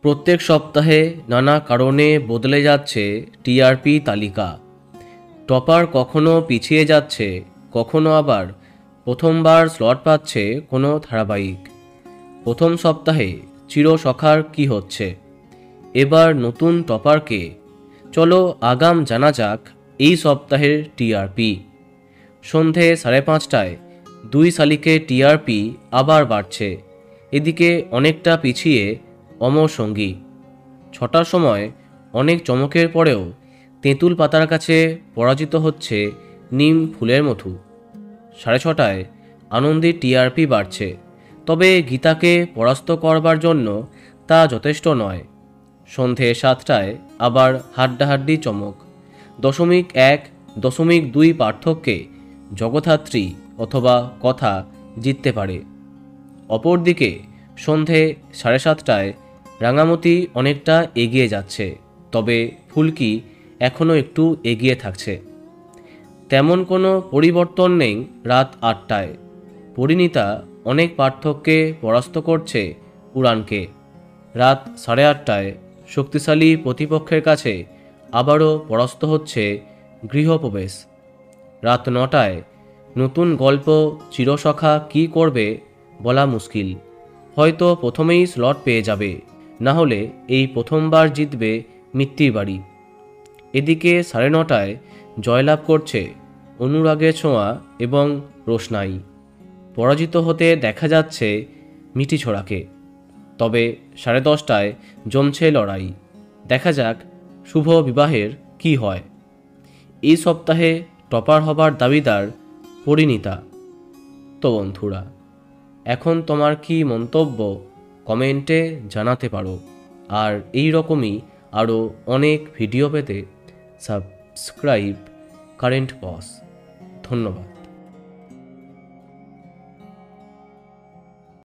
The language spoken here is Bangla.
প্রত্যেক সপ্তাহে নানা কারণে বদলে যাচ্ছে টিআরপি তালিকা। টপার কখনো পিছিয়ে যাচ্ছে, কখনো আবার প্রথমবার স্লট পাচ্ছে কোনো ধারাবাহিক। প্রথম সপ্তাহে চিরসখার কি হচ্ছে, এবার নতুন টপারকে? চলো আগাম জানা যাক এই সপ্তাহের টিআরপি। সন্ধে 5:30টায় 2 শালিকে টিআরপি আবার বাড়ছে। এদিকে অনেকটা পিছিয়ে অমর সঙ্গী। 6টার সময় অনেক চমকের পরেও তেঁতুল পাতার কাছে পরাজিত হচ্ছে নিম ফুলের মধু। 6:30টায় আনন্দী টিআরপি বাড়ছে, তবে গীতাকে পরাস্ত করবার জন্য তা যথেষ্ট নয়। সন্ধে 7টায় আবার হাড্ডাহাড্ডি চমক। 0.1, 0.2 পার্থক্যে জগদ্ধাত্রী অথবা কথা জিততে পারে। অপরদিকে সন্ধে 7:30টায় রাঙামতি অনেকটা এগিয়ে যাচ্ছে, তবে ফুলকি এখনও একটু এগিয়ে থাকছে। তেমন কোনো পরিবর্তন নেই রাত 8টায়। পরিণীতা অনেক পার্থক্যে পরাস্ত করছে উড়ানকে। রাত 8:30টায় শক্তিশালী প্রতিপক্ষের কাছে আবারও পরাস্ত হচ্ছে গৃহপ্রবেশ। রাত 9টায় নতুন গল্প চিরসখা কি করবে বলা মুশকিল। হয়তো প্রথমেই স্লট পেয়ে যাবে, না হলে এই প্রথমবার জিতবে মিত্তির বাড়ি। এদিকে 9:30টায় জয়লাভ করছে অনুরাগের ছোঁয়া এবং রোশনাই। পরাজিত হতে দেখা যাচ্ছে মিঠিছোড়াকে। তবে 10:30টায় জমছে লড়াই। দেখা যাক শুভ বিবাহের কি হয়। এই সপ্তাহে টপার হবার দাবিদার পরিণীতা। তো বন্ধুরা, এখন তোমার কি মন্তব্য কমেন্টে জানাতে পারো। আর এই রকমই আরও অনেক ভিডিও পেতে সাবস্ক্রাইব কারেন্ট বস। ধন্যবাদ।